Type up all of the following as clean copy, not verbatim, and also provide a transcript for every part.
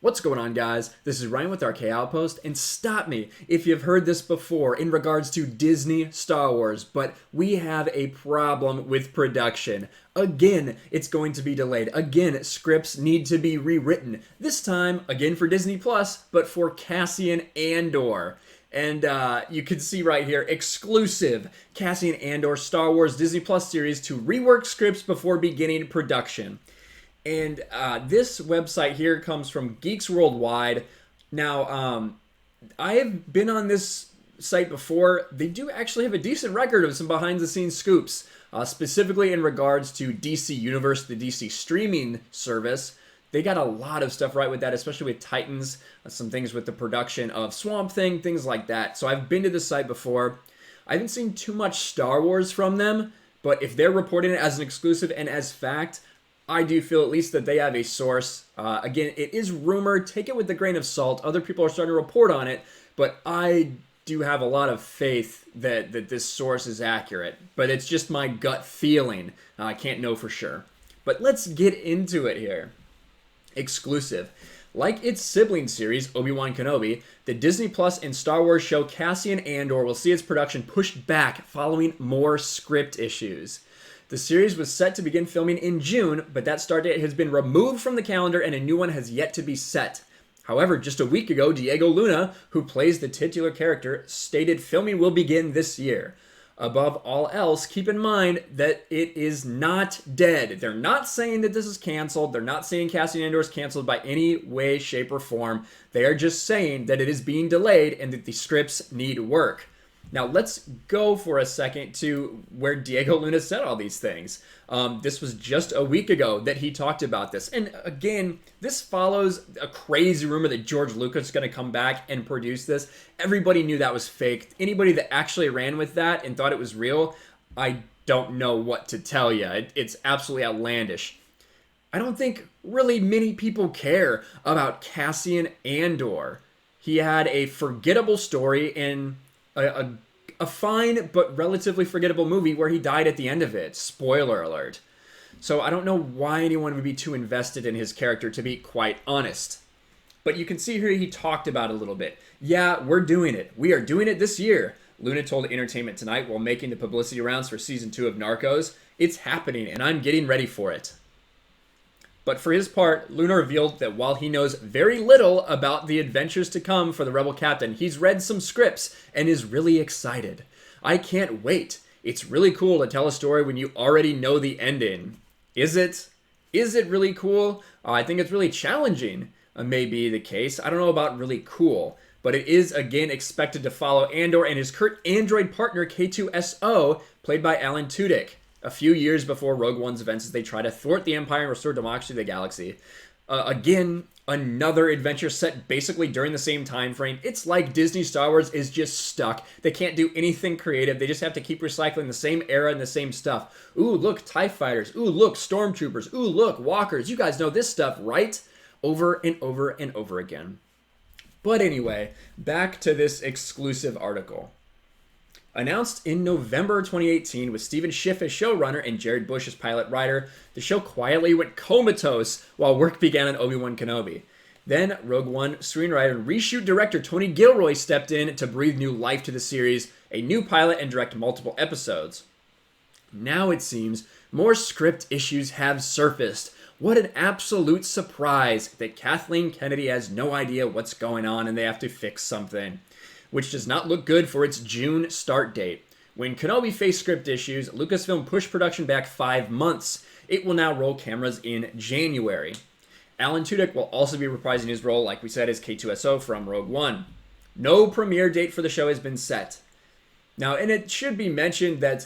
What's going on, guys? This is Ryan with RK Outpost, and stop me if you've heard this before in regards to Disney Star Wars, but we have a problem with production. Again, it's going to be delayed. Again, scripts need to be rewritten. This time, again for Disney Plus, but for Cassian Andor. And you can see right here, exclusive Cassian Andor Star Wars Disney Plus series to rework scripts before beginning production. And this website here comes from Geeks Worldwide. Now, I have been on this site before. They do actually have a decent record of some behind-the-scenes scoops, specifically in regards to DC Universe, the DC streaming service. They got a lot of stuff right with that, especially with Titans, some things with the production of Swamp Thing, things like that. So I've been to this site before. I haven't seen too much Star Wars from them, but if they're reporting it as an exclusive and as fact, I do feel at least that they have a source. Again, it is rumored. Take it with a grain of salt. Other people are starting to report on it, but I do have a lot of faith that this source is accurate. But it's just my gut feeling. I can't know for sure. But let's get into it here. Exclusive. Like its sibling series, Obi-Wan Kenobi, the Disney Plus and Star Wars show Cassian Andor will see its production pushed back following more script issues. The series was set to begin filming in June, but that start date has been removed from the calendar and a new one has yet to be set. However, just a week ago, Diego Luna, who plays the titular character, stated filming will begin this year. Above all else, keep in mind that it is not dead. They're not saying that this is canceled. They're not saying Cassian Andor is canceled by any way, shape, or form. They are just saying that it is being delayed and that the scripts need work. Now, let's go for a second to where Diego Luna said all these things. This was just a week ago that he talked about this. And again, this follows a crazy rumor that George Lucas is going to come back and produce this. Everybody knew that was fake. Anybody that actually ran with that and thought it was real, I don't know what to tell you. It's absolutely outlandish. I don't think really many people care about Cassian Andor. He had a forgettable story in a fine but relatively forgettable movie where he died at the end of it. Spoiler alert. So I don't know why anyone would be too invested in his character, to be quite honest. But you can see here he talked about it a little bit. Yeah, we're doing it. We are doing it this year. Luna told Entertainment Tonight while making the publicity rounds for Season 2 of Narcos. It's happening, and I'm getting ready for it. But for his part, Luna revealed that while he knows very little about the adventures to come for the Rebel Captain, he's read some scripts and is really excited. I can't wait. It's really cool to tell a story when you already know the ending. Is it? Is it really cool? I think it's really challenging, may be the case. I don't know about really cool, but it is again expected to follow Andor and his current android partner K2SO, played by Alan Tudyk. A few years before Rogue One's events as they try to thwart the Empire and restore democracy to the galaxy. Again, another adventure set basically during the same time frame. It's like Disney Star Wars is just stuck. They can't do anything creative. They just have to keep recycling the same era and the same stuff. Ooh, look, TIE fighters. Ooh, look, stormtroopers. Ooh, look, walkers. You guys know this stuff, right? Over and over and over again. But anyway, back to this exclusive article. Announced in November 2018 with Stephen Schiff as showrunner and Jared Bush as pilot writer, the show quietly went comatose while work began on Obi-Wan Kenobi. Then, Rogue One screenwriter and reshoot director Tony Gilroy stepped in to breathe new life to the series, a new pilot, and direct multiple episodes. Now it seems more script issues have surfaced. What an absolute surprise that Kathleen Kennedy has no idea what's going on and they have to fix something, which does not look good for its June start date. When Kenobi faced script issues, Lucasfilm pushed production back 5 months. It will now roll cameras in January. Alan Tudyk will also be reprising his role, like we said, as K2SO from Rogue One. No premiere date for the show has been set. Now, and it should be mentioned that,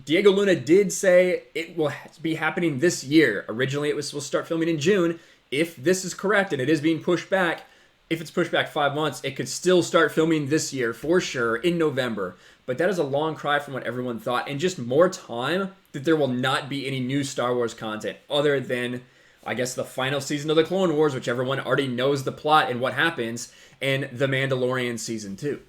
Diego Luna did say it will be happening this year. Originally, it was supposed to start filming in June. If this is correct and it is being pushed back, if it's pushed back 5 months, it could still start filming this year for sure in November. But that is a long cry from what everyone thought, and just more time that there will not be any new Star Wars content other than, I guess, the final season of the Clone Wars, which everyone already knows the plot and what happens, and The Mandalorian Season 2.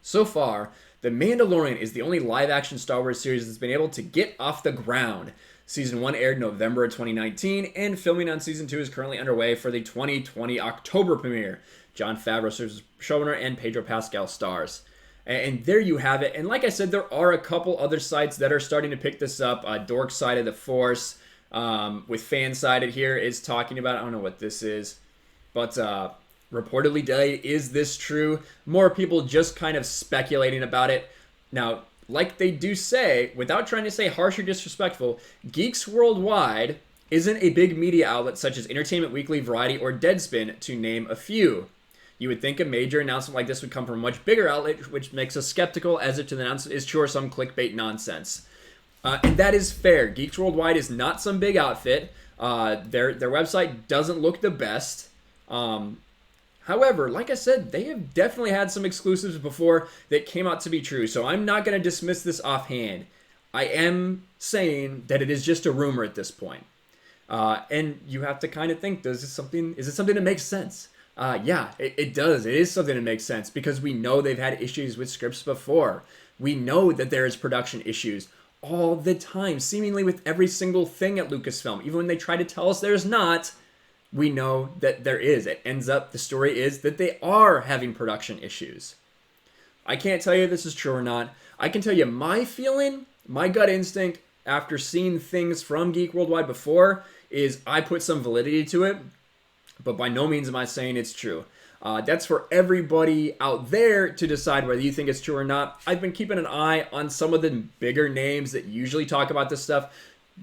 So far, The Mandalorian is the only live-action Star Wars series that's been able to get off the ground. Season 1 aired November of 2019, and filming on Season 2 is currently underway for the 2020 October premiere. Jon Favreau serves as showrunner, and Pedro Pascal stars. And there you have it. And like I said, there are a couple other sites that are starting to pick this up. Dork Side of the Force, with Fansided here, is talking about, I don't know what this is, but reportedly delayed. Is this true? More people just kind of speculating about it. Now, like they do say, without trying to say harsh or disrespectful, Geeks Worldwide isn't a big media outlet such as Entertainment Weekly, Variety, or Deadspin, to name a few. You would think a major announcement like this would come from a much bigger outlet, which makes us skeptical as if the announcement is true or some clickbait nonsense. And that is fair. Geeks Worldwide is not some big outfit. Their website doesn't look the best. However, like I said, they have definitely had some exclusives before that came out to be true, so I'm not going to dismiss this offhand. I am saying that it is just a rumor at this point. And you have to kind of think, is it something that makes sense? Yeah, it does. It is something that makes sense because we know they've had issues with scripts before. We know that there is production issues all the time, seemingly with every single thing at Lucasfilm. Even when they try to tell us there's not, we know that there is. It ends up, the story is that they are having production issues. I can't tell you if this is true or not. I can tell you my feeling, my gut instinct, after seeing things from Geek Worldwide before, is I put some validity to it. But by no means am I saying it's true. That's for everybody out there to decide whether you think it's true or not. I've been keeping an eye on some of the bigger names that usually talk about this stuff.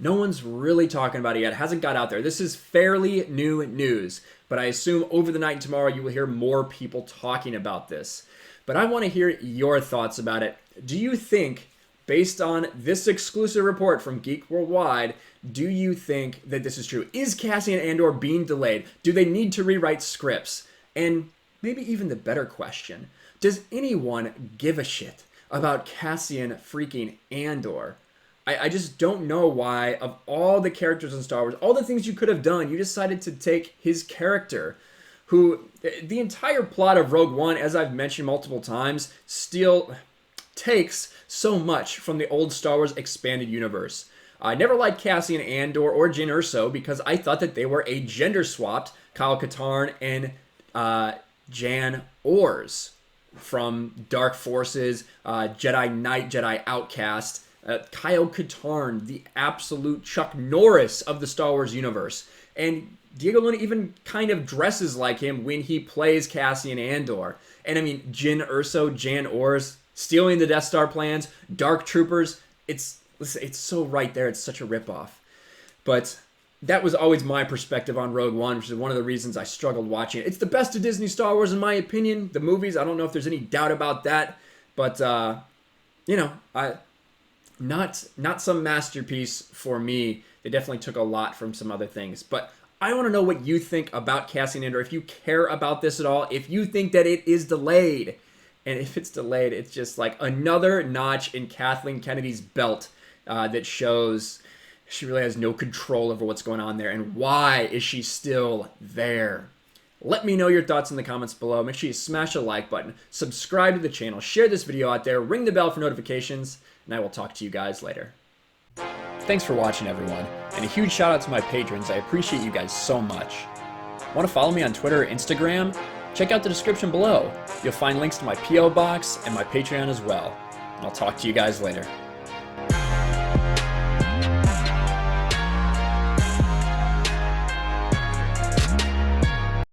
No one's really talking about it yet. It hasn't got out there. This is fairly new news. But I assume over the night and tomorrow you will hear more people talking about this. But I want to hear your thoughts about it. Do you think, based on this exclusive report from Geek Worldwide, do you think that this is true? Is Cassian Andor being delayed? Do they need to rewrite scripts? And maybe even the better question, does anyone give a shit about Cassian freaking Andor? I just don't know why, of all the characters in Star Wars, all the things you could have done, you decided to take his character, who, the entire plot of Rogue One, as I've mentioned multiple times, still takes so much from the old Star Wars expanded universe. I never liked Cassian Andor or Jyn Erso because I thought that they were a gender-swapped Kyle Katarn and Jan Ors from Dark Forces, Jedi Knight, Jedi Outcast. Kyle Katarn, the absolute Chuck Norris of the Star Wars universe. And Diego Luna even kind of dresses like him when he plays Cassian Andor. And I mean, Jyn Erso, Jan Ors, stealing the Death Star plans, Dark Troopers, it's so right there. It's such a ripoff. But that was always my perspective on Rogue One, which is one of the reasons I struggled watching it. It's the best of Disney Star Wars, in my opinion. The movies, I don't know if there's any doubt about that. But, not some masterpiece for me. They definitely took a lot from some other things. But I want to know what you think about Cassian Andor. If you care about this at all. If you think that it is delayed. And if it's delayed, it's just like another notch in Kathleen Kennedy's belt that shows she really has no control over what's going on there. And why is she still there? Let me know your thoughts in the comments below. Make sure you smash the like button, subscribe to the channel, share this video out there, ring the bell for notifications, and I will talk to you guys later. Thanks for watching, everyone, and a huge shout out to my patrons. I appreciate you guys so much. Want to follow me on Twitter or Instagram? Check out the description below. You'll find links to my P.O. box and my Patreon as well. And I'll talk to you guys later.